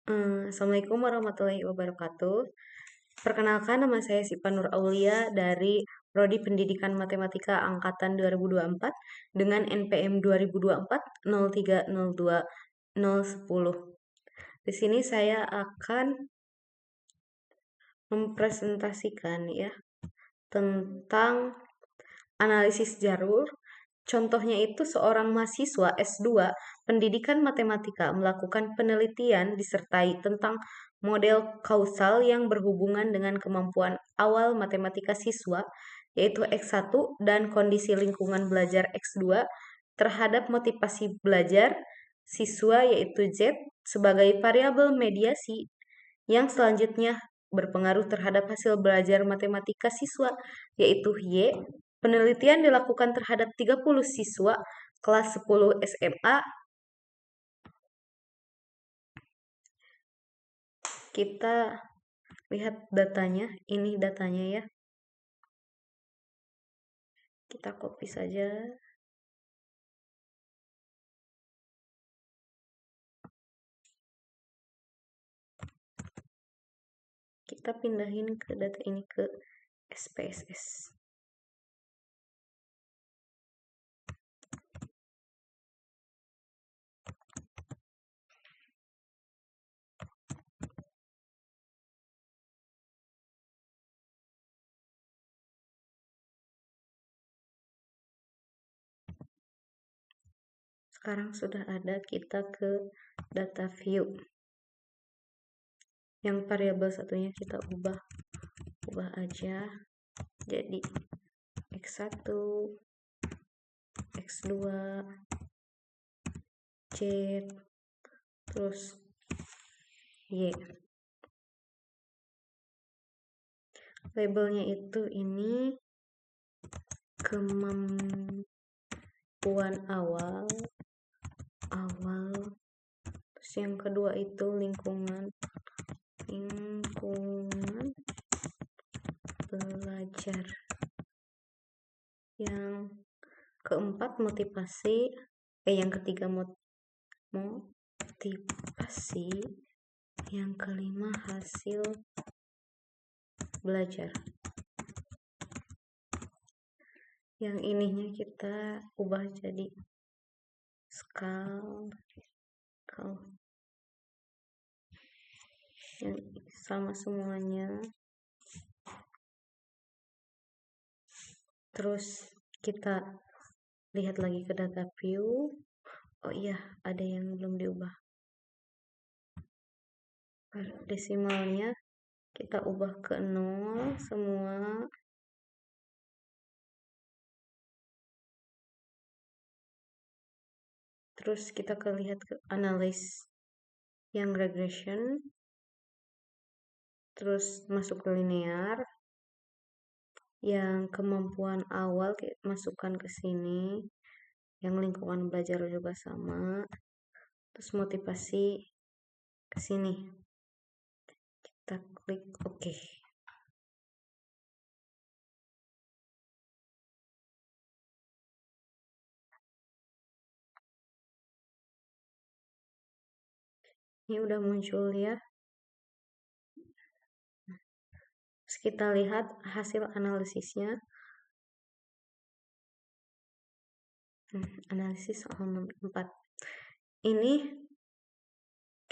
Assalamualaikum warahmatullahi wabarakatuh. Perkenalkan, nama saya Sipa Nur Aulia dari Prodi Pendidikan Matematika Angkatan 2024 dengan NPM 2024 0302 010. Di sini saya akan mempresentasikan ya tentang analisis jalur. Contohnya itu seorang mahasiswa S2 Pendidikan Matematika melakukan penelitian disertai tentang model kausal yang berhubungan dengan kemampuan awal matematika siswa, yaitu X1, dan kondisi lingkungan belajar X2 terhadap motivasi belajar siswa, yaitu Z, sebagai variabel mediasi yang selanjutnya berpengaruh terhadap hasil belajar matematika siswa, yaitu Y. Penelitian dilakukan terhadap 30 siswa kelas 10 SMA. Kita lihat datanya, ini datanya ya. Kita copy saja. Kita pindahin ke data ini ke SPSS. Sekarang sudah ada, kita ke data view. Yang variabel satunya kita ubah aja jadi X1, X2, Z, terus Y. Labelnya itu ini kemampuan awal. Terus yang kedua itu lingkungan belajar. Yang keempat motivasi. Yang ketiga motivasi. Yang kelima hasil belajar. Yang ininya kita ubah jadi skal yang sama semuanya. Terus kita lihat lagi ke data view. Oh iya, ada yang belum diubah. Desimalnya kita ubah ke 0 semua. Terus kita lihat ke analyze yang regression. Terus masuk ke linear. Yang kemampuan awal kita masukkan ke sini. Yang lingkungan belajar juga sama. Terus motivasi ke sini. Kita klik OK. Ini udah muncul ya. Terus kita lihat hasil analisisnya. Analisis halaman 4. Ini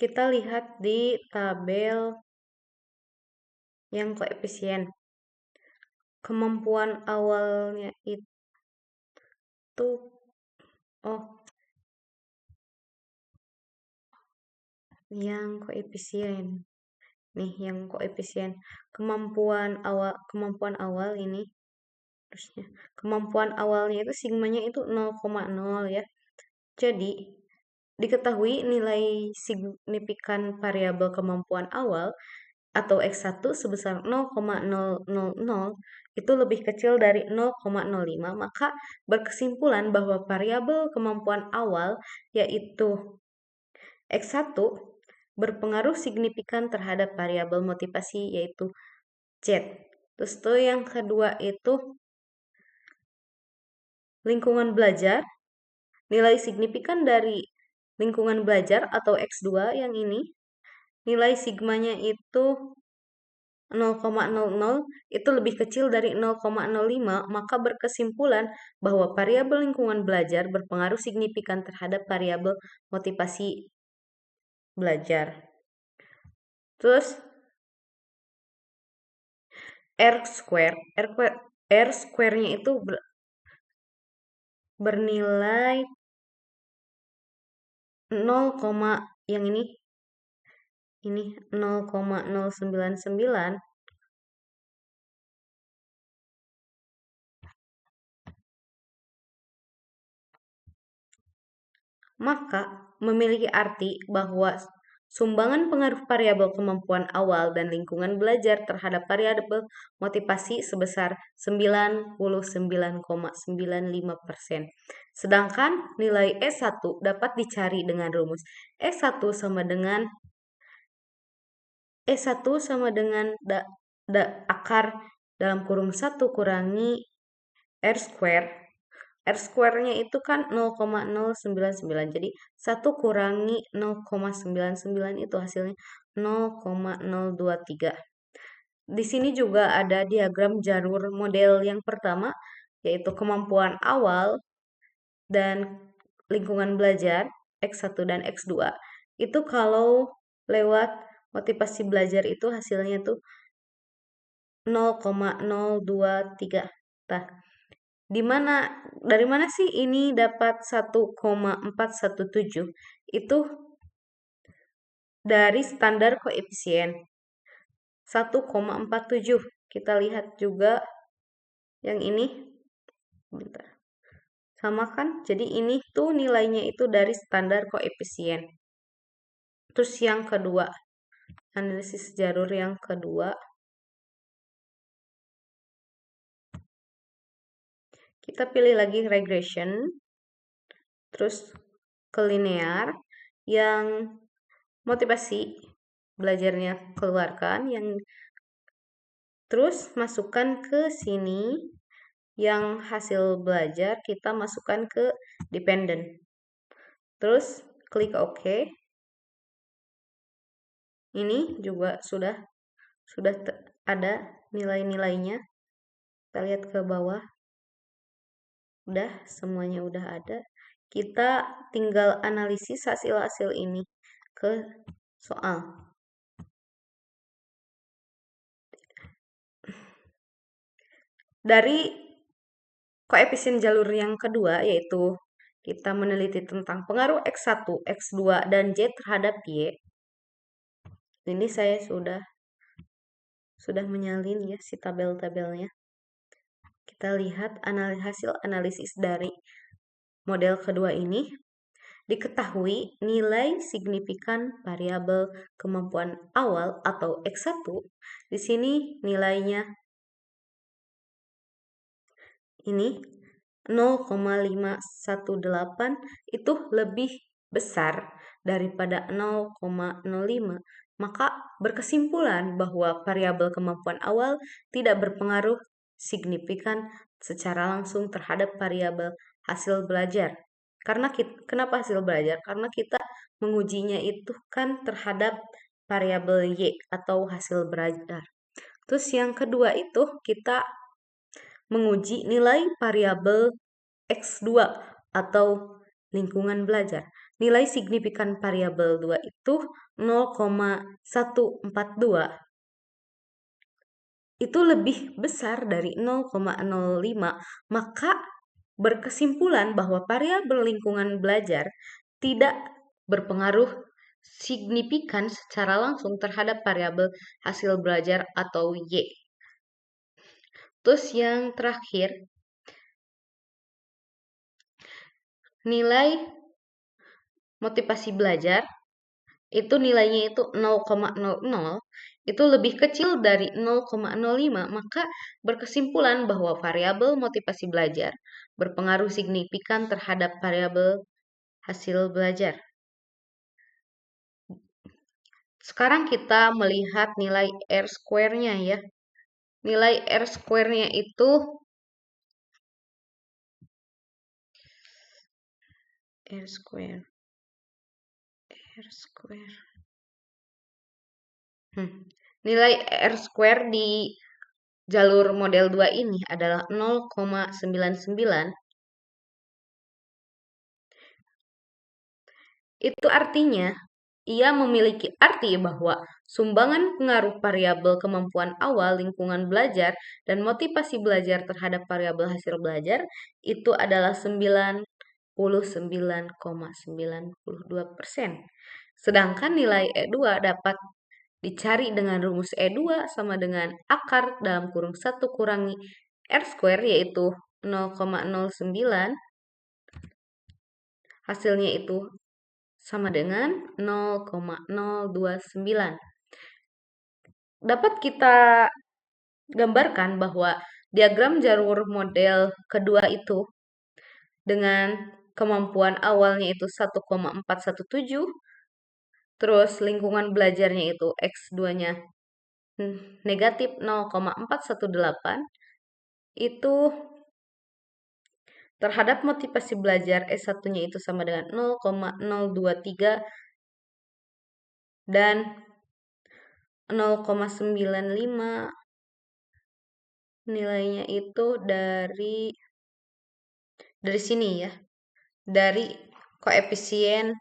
kita lihat di tabel yang koefisien. Kemampuan awalnya itu yang koefisien. Nih, yang koefisien kemampuan awal ini. Terusnya kemampuan awalnya itu sigmanya itu 0,0 ya. Jadi diketahui nilai signifikan variabel kemampuan awal atau X1 sebesar 0,000 itu lebih kecil dari 0,05, maka berkesimpulan bahwa variabel kemampuan awal yaitu X1 berpengaruh signifikan terhadap variabel motivasi yaitu Z. Terus tuh yang kedua itu lingkungan belajar. Nilai signifikan dari lingkungan belajar atau X2 yang ini, nilai sigmanya itu 0,00 itu lebih kecil dari 0,05, maka berkesimpulan bahwa variabel lingkungan belajar berpengaruh signifikan terhadap variabel motivasi belajar. Terus R square-nya itu bernilai 0, yang ini 0,099, maka memiliki arti bahwa sumbangan pengaruh variabel kemampuan awal dan lingkungan belajar terhadap variabel motivasi sebesar 99,95%. Sedangkan nilai E1 dapat dicari dengan rumus E1 sama dengan akar dalam kurung 1 kurangi R square. R square-nya itu kan 0,099. Jadi 1 kurangi 0,99 itu hasilnya 0,023. Di sini juga ada diagram jalur model yang pertama, yaitu kemampuan awal dan lingkungan belajar X1 dan X2. Itu kalau lewat motivasi belajar itu hasilnya tuh 0,023. Nah, dari mana sih ini dapat 1,417? Itu dari standar koefisien 1,47. Kita lihat juga yang ini. Bentar. Sama kan? Jadi ini tuh nilainya itu dari standar koefisien. Terus yang kedua, analisis jalur yang kedua. Kita pilih lagi regression. Terus ke linear. Yang motivasi belajarnya keluarkan. Yang terus masukkan ke sini. Yang hasil belajar kita masukkan ke dependent. Terus klik OK. Ini juga sudah ada nilai-nilainya. Kita lihat ke bawah. Udah, semuanya udah ada. Kita tinggal analisis hasil-hasil ini ke soal. Dari koefisien jalur yang kedua, yaitu kita meneliti tentang pengaruh X1, X2, dan Y terhadap Y. Ini saya sudah menyalin ya si tabel-tabelnya. Kita lihat hasil analisis dari model kedua ini. Diketahui nilai signifikan variabel kemampuan awal atau X1. Di sini nilainya ini 0,518 itu lebih besar daripada 0,05. Maka berkesimpulan bahwa variabel kemampuan awal tidak berpengaruh signifikan secara langsung terhadap variabel hasil belajar. Kenapa hasil belajar? Karena kita mengujinya itu kan terhadap variabel Y atau hasil belajar. Terus yang kedua itu kita menguji nilai variabel X2 atau lingkungan belajar. Nilai signifikan variabel 2 itu 0,142. Itu lebih besar dari 0,05, maka berkesimpulan bahwa variabel lingkungan belajar tidak berpengaruh signifikan secara langsung terhadap variabel hasil belajar atau Y. Terus yang terakhir, nilai motivasi belajar itu nilainya itu 0,00, itu lebih kecil dari 0,05, maka berkesimpulan bahwa variabel motivasi belajar berpengaruh signifikan terhadap variabel hasil belajar. Sekarang kita melihat nilai R square-nya ya. Nilai R square-nya itu R square Nilai R square di jalur model 2 ini adalah 0,99. Itu artinya ia memiliki arti bahwa sumbangan pengaruh variabel kemampuan awal, lingkungan belajar, dan motivasi belajar terhadap variabel hasil belajar itu adalah 99,92%. Sedangkan nilai E2 dapat dicari dengan rumus E2 sama dengan akar dalam kurung 1 kurangi R square, yaitu 0,09. Hasilnya itu sama dengan 0,029. Dapat kita gambarkan bahwa diagram jalur model kedua itu dengan kemampuan awalnya itu 1,417, terus lingkungan belajarnya itu X2-nya negatif 0,418, itu terhadap motivasi belajar S1-nya itu sama dengan 0,023 dan 0,95. Nilainya itu dari sini ya, dari koefisien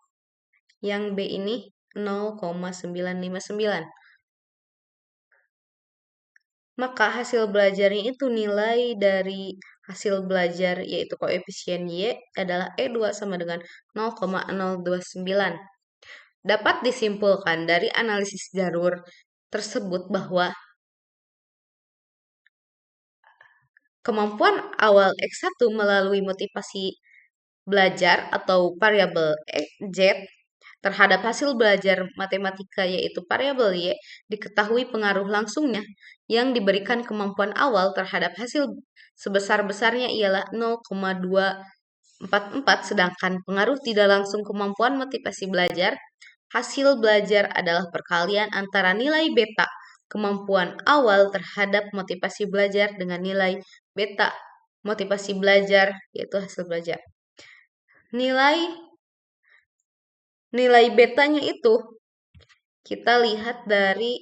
yang B ini 0,959. Maka hasil belajarnya itu nilai dari hasil belajar yaitu koefisien Y adalah E2 sama dengan 0,029. Dapat disimpulkan dari analisis jalur tersebut bahwa kemampuan awal X1 melalui motivasi belajar atau variabel Z terhadap hasil belajar matematika yaitu variabel Y diketahui pengaruh langsungnya yang diberikan kemampuan awal terhadap hasil sebesar-besarnya ialah 0,244, sedangkan pengaruh tidak langsung kemampuan motivasi belajar hasil belajar adalah perkalian antara nilai beta kemampuan awal terhadap motivasi belajar dengan nilai beta motivasi belajar yaitu hasil belajar. Nilai betanya itu kita lihat dari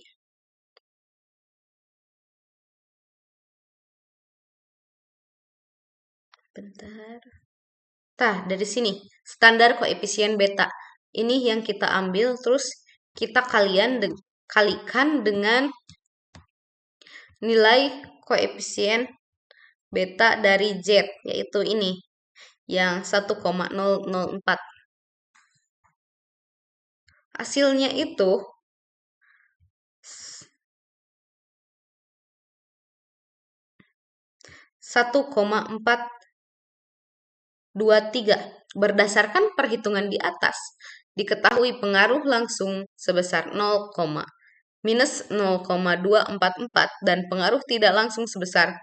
dari sini standar koefisien beta. Ini yang kita ambil terus kita kalikan dengan nilai koefisien beta dari Z yaitu ini yang 1,004. Hasilnya itu 1,423. Berdasarkan perhitungan di atas, diketahui pengaruh langsung sebesar 0, minus 0,244 dan pengaruh tidak langsung sebesar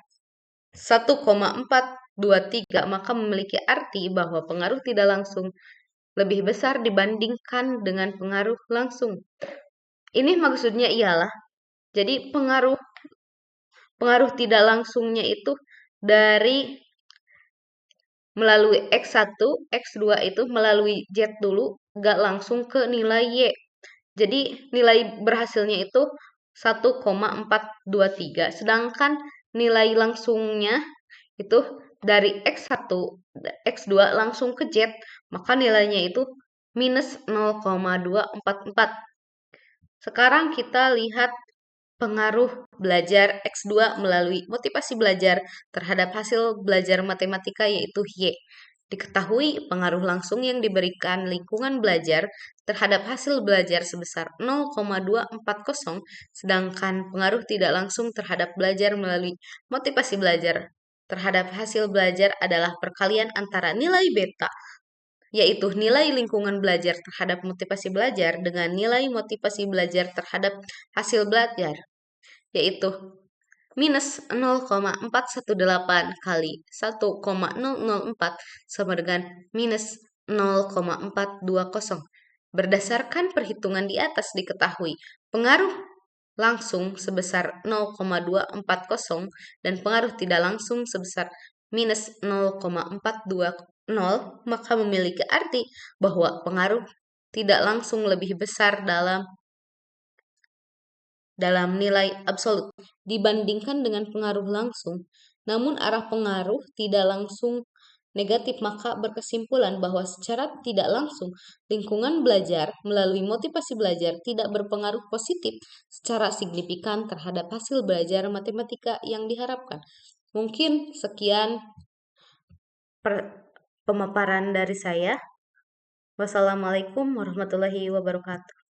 1,423, maka memiliki arti bahwa pengaruh tidak langsung lebih besar dibandingkan dengan pengaruh langsung. Ini maksudnya ialah, jadi pengaruh tidak langsungnya itu dari melalui X1, X2 itu melalui Z dulu, gak langsung ke nilai Y. Jadi nilai berhasilnya itu 1,423, sedangkan nilai langsungnya itu dari X1, X2 langsung ke Z, maka nilainya itu minus 0,244. Sekarang kita lihat pengaruh belajar X2 melalui motivasi belajar terhadap hasil belajar matematika yaitu Y. Diketahui pengaruh langsung yang diberikan lingkungan belajar terhadap hasil belajar sebesar 0,240, sedangkan pengaruh tidak langsung terhadap belajar melalui motivasi belajar terhadap hasil belajar adalah perkalian antara nilai beta, yaitu nilai lingkungan belajar terhadap motivasi belajar dengan nilai motivasi belajar terhadap hasil belajar, yaitu minus 0,418 kali 1,004 sama dengan minus 0,420. Berdasarkan perhitungan di atas diketahui pengaruh langsung sebesar 0,240 dan pengaruh tidak langsung sebesar minus 0,420, maka memiliki arti bahwa pengaruh tidak langsung lebih besar dalam dalam nilai absolut dibandingkan dengan pengaruh langsung. Namun arah pengaruh tidak langsung negatif, maka berkesimpulan bahwa secara tidak langsung lingkungan belajar melalui motivasi belajar tidak berpengaruh positif secara signifikan terhadap hasil belajar matematika yang diharapkan. Mungkin sekian pemaparan dari saya. Wassalamualaikum warahmatullahi wabarakatuh.